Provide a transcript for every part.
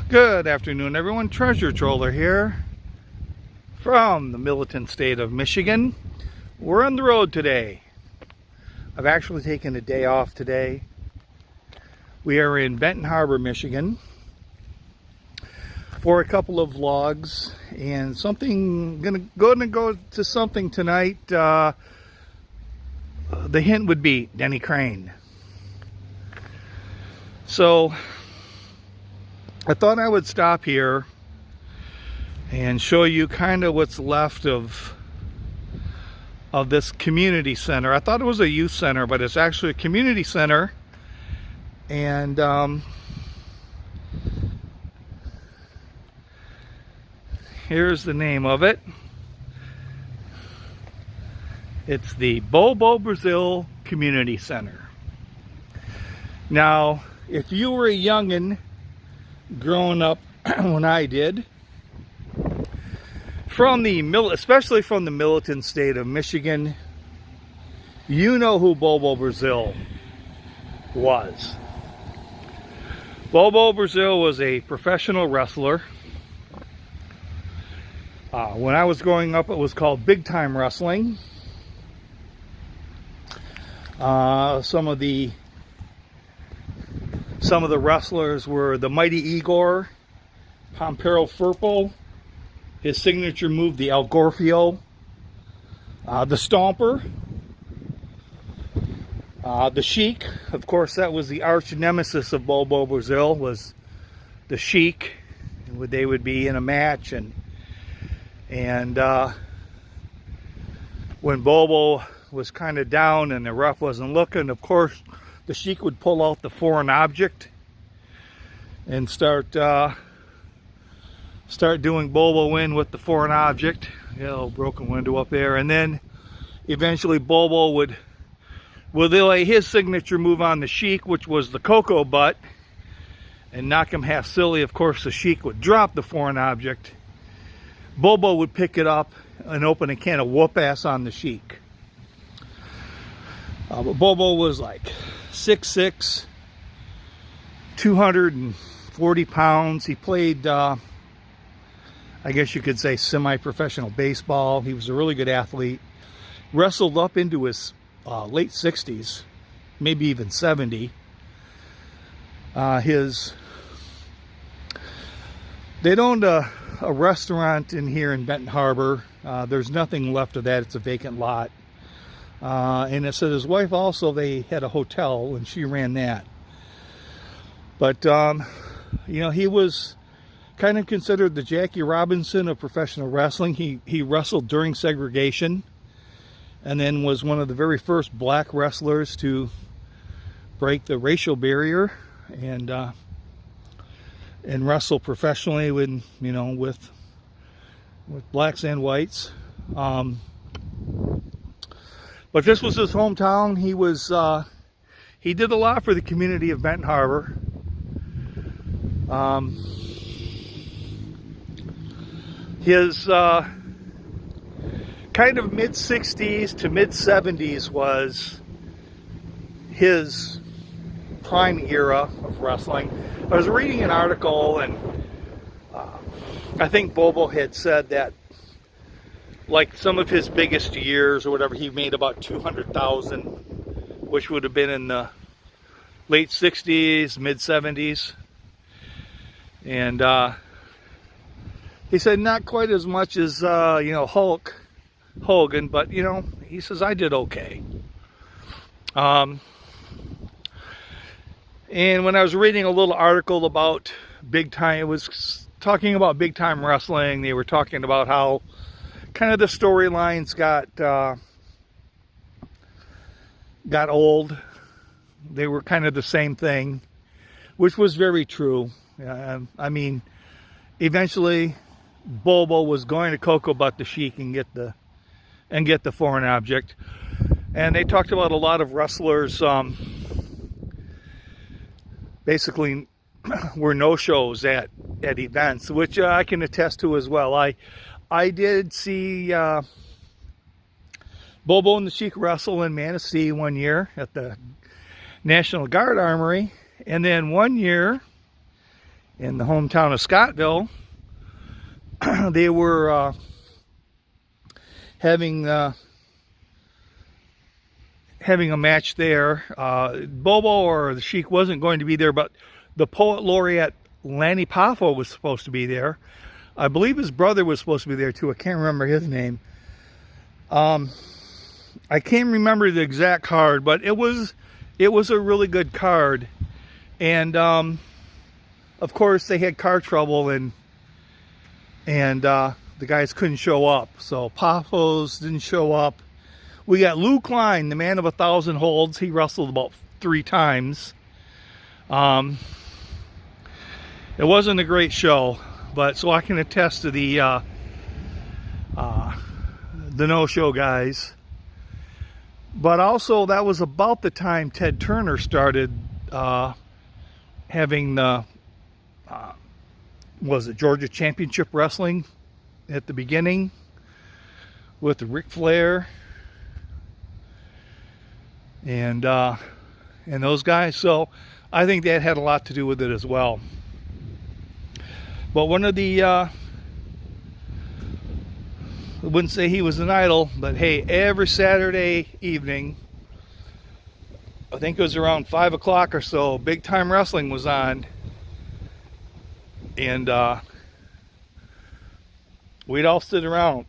Good afternoon, everyone. Treasure Troller here from the militant state of Michigan. We're on the road today. I've actually taken a day off today. We are in Benton Harbor, Michigan for a couple of vlogs and something. Gonna go to something tonight. The hint would be Denny Crane. So I thought I would stop here and show you kind of what's left of this community center. I thought it was a youth center, but it's actually a community center. And here's the name of it. It's the Bobo Brazil Community Center. Now, if you were a youngin' growing up when I did, especially from the militant state of Michigan, you know who Bobo Brazil was. Bobo Brazil was a professional wrestler. When I was growing up, it was called big time wrestling. Some of the wrestlers were the Mighty Igor, Pampero Firpo, his signature move, the El Gorfio, the Stomper, the Sheik. Of course, that was the arch nemesis of Bobo Brazil, was the Sheik. They would be in a match, and when Bobo was kind of down and the ref wasn't looking, of course, the Sheik would pull out the foreign object and start doing Bobo in with the foreign object. You know, broken window up there. And then eventually Bobo would lay his signature move on the Sheik, which was the Coco butt, and knock him half silly. Of course, the Sheik would drop the foreign object. Bobo would pick it up and open a can of whoop ass on the Sheik. But Bobo was like 6'6", 240 pounds. He played, I guess you could say, semi-professional baseball. He was a really good athlete. Wrestled up into his late 60s, maybe even 70. They'd owned a restaurant in here in Benton Harbor. There's nothing left of that. It's a vacant lot. And it said his wife also, they had a hotel and she ran that. But, you know, he was kind of considered the Jackie Robinson of professional wrestling. He wrestled during segregation and then was one of the very first black wrestlers to break the racial barrier and wrestle professionally with, you know, with blacks and whites. But this was his hometown. He did a lot for the community of Benton Harbor. His kind of mid-60s to mid-70s was his prime era of wrestling. I was reading an article, and I think Bobo had said that, like, some of his biggest years or whatever, he made about $200,000, which would have been in the late 60s, mid 70s. And he said not quite as much as, you know, Hogan, but, you know, he says, I did okay. And when I was reading a little article about big time, it was talking about big time wrestling. They were talking about how kind of the storylines got old. They were kind of the same thing, which was very true. I mean, eventually Bobo was going to Coco butt the Sheik and get the foreign object. And they talked about a lot of wrestlers basically were no-shows at events, which I can attest to as well. I did see Bobo and the Sheik wrestle in Manistee one year at the National Guard Armory. And then one year in the hometown of Scottville. They were having a match there. Bobo or the Sheik wasn't going to be there, but the poet laureate Lanny Poffo was supposed to be there. I believe his brother was supposed to be there too. I can't remember his name. I can't remember the exact card, but it was a really good card. And of course they had car trouble, and the guys couldn't show up. So Poffos didn't show up. We got Lou Klein, the man of 1,000 holds. He wrestled about 3 times. It wasn't a great show, but so I can attest to the no-show guys. But also, that was about the time Ted Turner started having the was it Georgia Championship Wrestling at the beginning with Ric Flair and those guys. So I think that had a lot to do with it as well. But one of the I wouldn't say he was an idol, but hey, every Saturday evening, I think it was around 5 o'clock or so, Big Time Wrestling was on. And we'd all sit around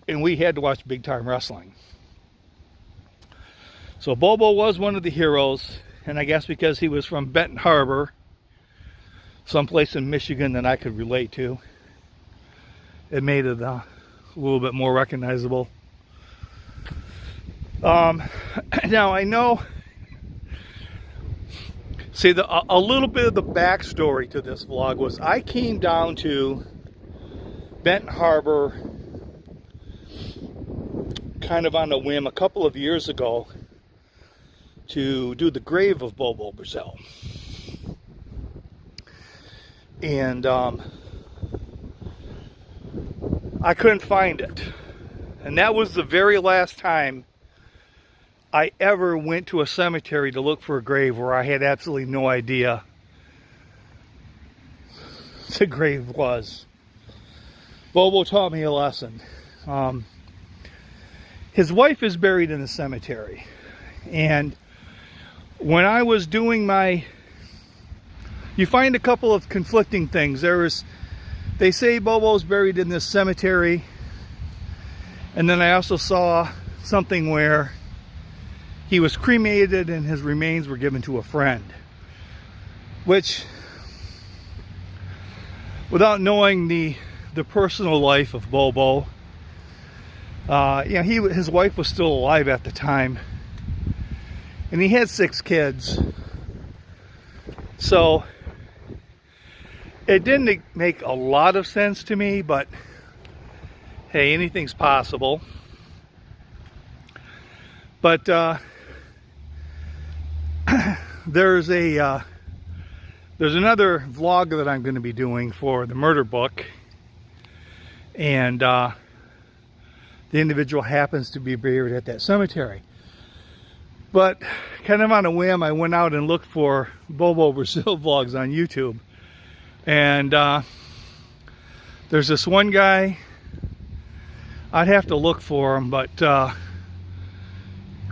and we had to watch Big Time Wrestling. So Bobo was one of the heroes, and I guess because he was from Benton Harbor, someplace in Michigan that I could relate to, it made it a little bit more recognizable. Now I know, see, a little bit of the backstory to this vlog was I came down to Benton Harbor kind of on a whim a couple of years ago to do the grave of Bobo Brazil. And I couldn't find it. And that was the very last time I ever went to a cemetery to look for a grave where I had absolutely no idea the grave was. Bobo taught me a lesson. His wife is buried in the cemetery. And when I was doing my... You find a couple of conflicting things. They say Bobo's buried in this cemetery. And then I also saw something where he was cremated and his remains were given to a friend. Which, without knowing the personal life of Bobo, his wife was still alive at the time. And he had 6 kids. So it didn't make a lot of sense to me, but hey, anything's possible. But there's another vlog that I'm going to be doing for the murder book, and the individual happens to be buried at that cemetery. But kind of on a whim, I went out and looked for Bobo Brazil vlogs on YouTube. And there's this one guy, I'd have to look for him, but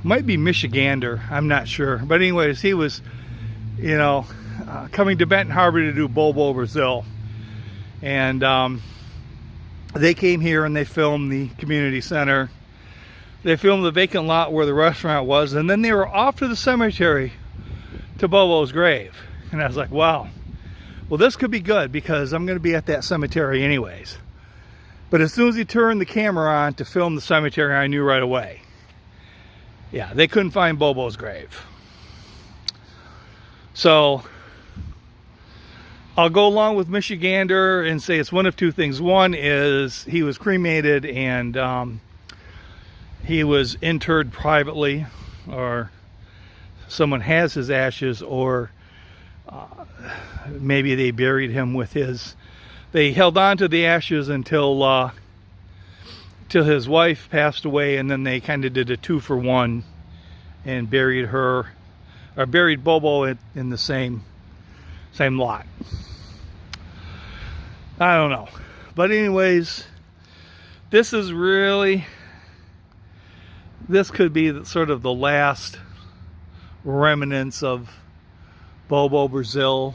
might be Michigander, I'm not sure. But anyways, he was, coming to Benton Harbor to do Bobo Brazil. And they came here and they filmed the community center. They filmed the vacant lot where the restaurant was, and then they were off to the cemetery to Bobo's grave. And I was like, wow, well, this could be good because I'm going to be at that cemetery anyways. But as soon as he turned the camera on to film the cemetery, I knew right away. Yeah, they couldn't find Bobo's grave. So I'll go along with Michigander and say it's one of two things. One is he was cremated and he was interred privately, or someone has his ashes, or maybe they buried him with his... They held on to the ashes until his wife passed away, and then they kind of did a 2-for-1 and buried her, or buried Bobo in the same lot. I don't know. But anyways, this is really, this could be sort of the last remnants of Bobo Brazil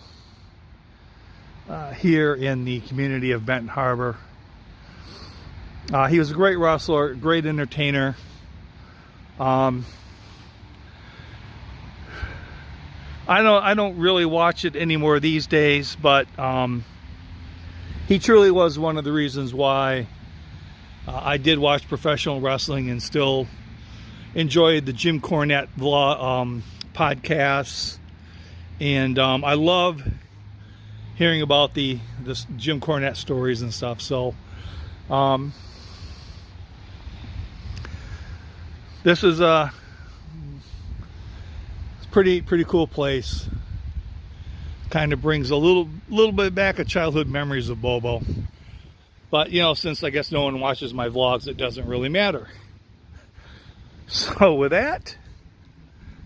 here in the community of Benton Harbor. He was a great wrestler, great entertainer. I don't really watch it anymore these days, but he truly was one of the reasons why I did watch professional wrestling and still enjoyed the Jim Cornette vlog, podcasts. And I love hearing about this Jim Cornette stories and stuff. So this is a pretty cool place. Kind of brings a little bit back of childhood memories of Bobo. But you know, since I guess no one watches my vlogs, it doesn't really matter. So with that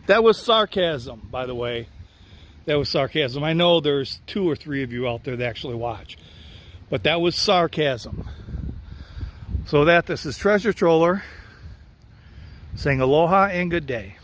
was sarcasm, by the way. That was sarcasm. I know there's 2 or 3 of you out there that actually watch, but that was sarcasm. So this is Treasure Troller saying aloha and good day.